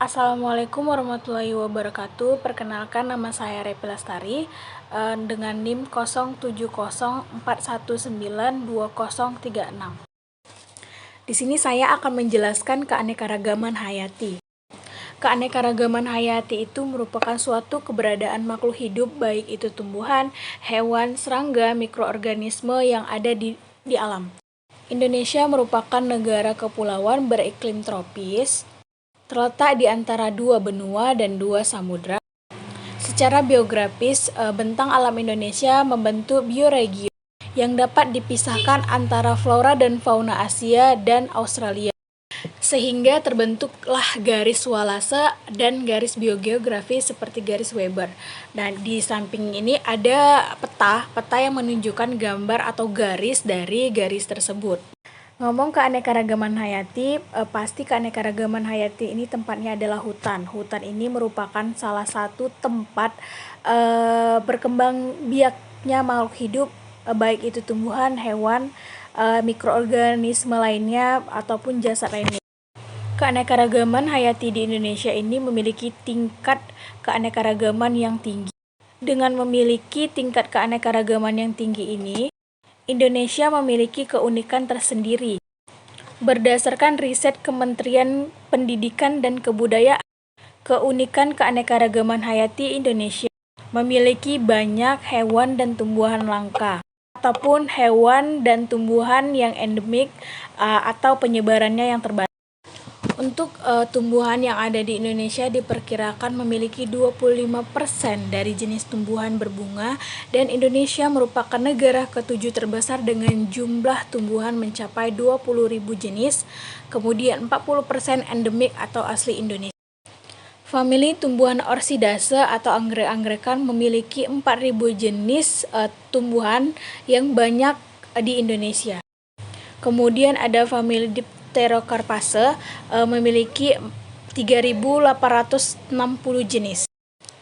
Assalamualaikum warahmatullahi wabarakatuh. Perkenalkan, nama saya Repi Lestari dengan NIM 0704192036. Di sini saya akan menjelaskan keanekaragaman hayati. Keanekaragaman hayati itu merupakan suatu keberadaan makhluk hidup, baik itu tumbuhan, hewan, serangga, mikroorganisme yang ada di alam. Indonesia merupakan negara kepulauan beriklim tropis, terletak di antara dua benua dan dua samudra. Secara biografis, bentang alam Indonesia membentuk bioregion yang dapat dipisahkan antara flora dan fauna Asia dan Australia, sehingga terbentuklah garis Wallace dan garis biogeografi seperti garis Weber. Nah, di samping ini ada peta yang menunjukkan gambar atau garis dari garis tersebut. Ngomong keanekaragaman hayati, pasti keanekaragaman hayati ini tempatnya adalah hutan. Hutan ini merupakan salah satu tempat berkembang biaknya makhluk hidup, baik itu tumbuhan, hewan, mikroorganisme lainnya, ataupun jasad lainnya. Keanekaragaman hayati di Indonesia ini memiliki tingkat keanekaragaman yang tinggi. Dengan memiliki tingkat keanekaragaman yang tinggi ini, Indonesia memiliki keunikan tersendiri. Berdasarkan riset Kementerian Pendidikan dan Kebudayaan, keunikan keanekaragaman hayati Indonesia memiliki banyak hewan dan tumbuhan langka, ataupun hewan dan tumbuhan yang endemik atau penyebarannya yang terbatas. Untuk tumbuhan yang ada di Indonesia diperkirakan memiliki 25% dari jenis tumbuhan berbunga, dan Indonesia merupakan negara ke-7 terbesar dengan jumlah tumbuhan mencapai 20.000 jenis, kemudian 40% endemik atau asli Indonesia. Famili tumbuhan orsidase atau anggrek-angrekan memiliki 4.000 jenis tumbuhan yang banyak di Indonesia. Kemudian ada famili Pterocarpaceae memiliki 3.860 jenis.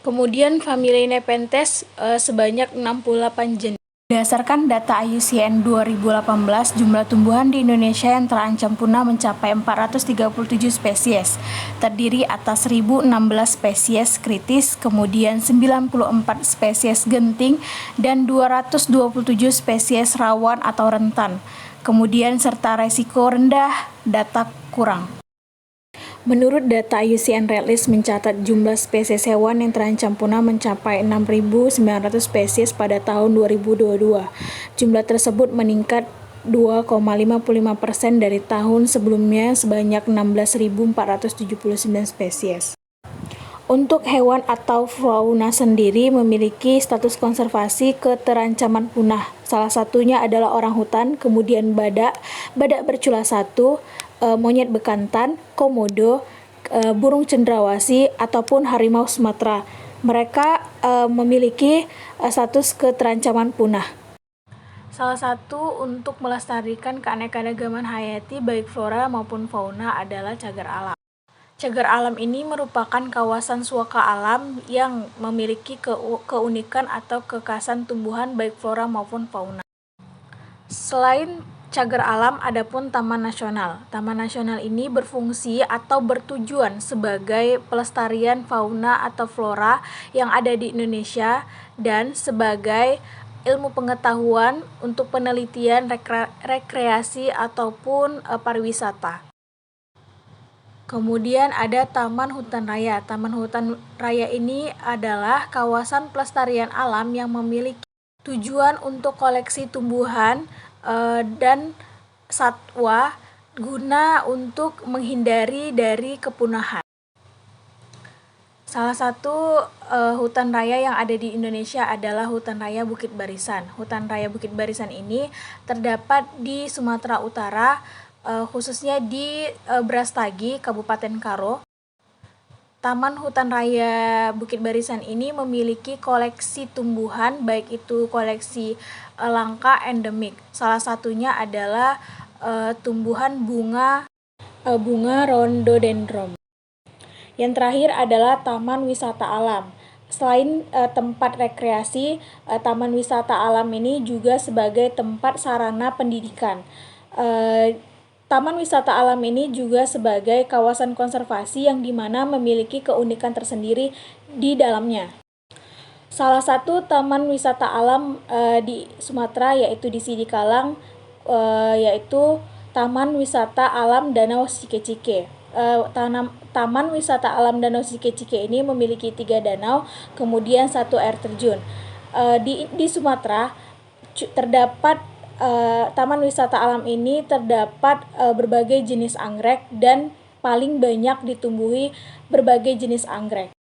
Kemudian famili Nepenthes sebanyak 68 jenis. Berdasarkan data IUCN 2018, jumlah tumbuhan di Indonesia yang terancam punah mencapai 437 spesies, terdiri atas 1.016 spesies kritis, kemudian 94 spesies genting, dan 227 spesies rawan atau rentan. Kemudian serta resiko rendah, data kurang. Menurut data IUCN Red List mencatat jumlah spesies hewan yang terancam punah mencapai 6.900 spesies pada tahun 2022. Jumlah tersebut meningkat 2,55% dari tahun sebelumnya sebanyak 16.479 spesies. Untuk hewan atau fauna sendiri memiliki status konservasi keterancaman punah. Salah satunya adalah orangutan, kemudian badak bercula 1, monyet bekantan, komodo, burung cendrawasih, ataupun harimau Sumatera. Mereka memiliki status keterancaman punah. Salah satu untuk melestarikan keanekaragaman hayati baik flora maupun fauna adalah cagar alam. Cagar alam ini merupakan kawasan suaka alam yang memiliki keunikan atau kekhasan tumbuhan baik flora maupun fauna. Selain cagar alam, adapun taman nasional. Taman nasional ini berfungsi atau bertujuan sebagai pelestarian fauna atau flora yang ada di Indonesia dan sebagai ilmu pengetahuan untuk penelitian, rekreasi ataupun pariwisata. Kemudian ada Taman Hutan Raya. Taman Hutan Raya ini adalah kawasan pelestarian alam yang memiliki tujuan untuk koleksi tumbuhan dan satwa guna untuk menghindari dari kepunahan. Salah satu hutan raya yang ada di Indonesia adalah Hutan Raya Bukit Barisan. Hutan Raya Bukit Barisan ini terdapat di Sumatera Utara, khususnya di Brastagi, Kabupaten Karo. Taman Hutan Raya Bukit Barisan ini memiliki koleksi tumbuhan, baik itu koleksi langka endemik. Salah satunya adalah tumbuhan bunga rhododendron. Yang terakhir adalah Taman Wisata Alam. Selain tempat rekreasi, Taman Wisata Alam ini juga sebagai tempat sarana pendidikan. Taman wisata alam ini juga sebagai kawasan konservasi yang dimana memiliki keunikan tersendiri di dalamnya. Salah satu taman wisata alam di Sumatera yaitu di Sidikalang, yaitu Taman Wisata Alam Danau Cikecike. Taman Wisata Alam Danau Cikecike ini memiliki 3 danau, kemudian 1 air terjun. Di Sumatera terdapat Taman Wisata Alam ini terdapat berbagai jenis anggrek dan paling banyak ditumbuhi berbagai jenis anggrek.